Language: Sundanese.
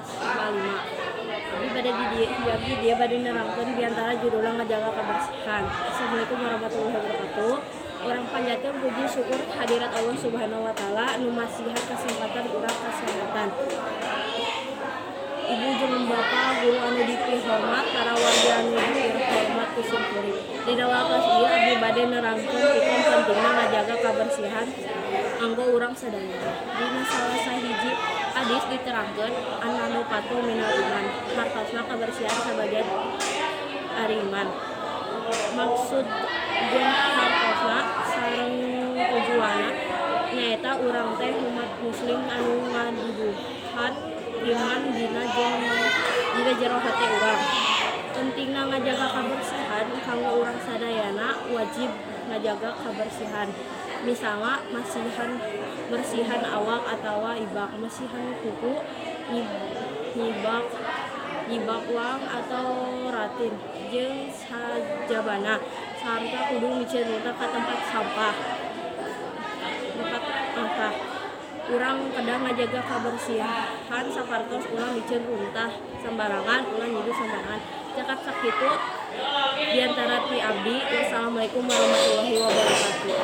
5. Abi pada dia pada nerangkeun diantara judulna ngajaga kebersihan. Assalamualaikum warahmatullahi wabarakatuh. Orang panjatkeun puji syukur hadirat Allah Subhanahu wa taala anu masihan kesempatan urang kesehatan. Ibu jeung bapak guru anu dipihormat, para warga anu dihormat kusimkuring. Dina wakas ieu abdi bade nerangkeun pikeun pentingna ngajaga kabersihan anggo urang sadaya. Dina salah sahiji hadis diterangkeun anu patuh minal iman. Hartosna kabersihan sabagian ariman. Maksud jeung hartosna sareng tujuanna nyaeta urang teh umat muslim anu ngaduduhan iman dina jero hate urang. Pentingna ngajaga kabersihan kanggo urang sadayana wajib ngajaga kabersihan. Misalnya bersihan awak atawa ibak, bersihan kuku, nyibak wang atau ratin, jeung sajabana sarta kudu micin runtah ka tempat sampah. Urang kadang ngajaga kabersihan sapertos ulah micin runtah sembarangan, ulah nyidu sembarangan. Cakap sakitu diantara ti abdi. Wassalamualaikum warahmatullahi wabarakatuh.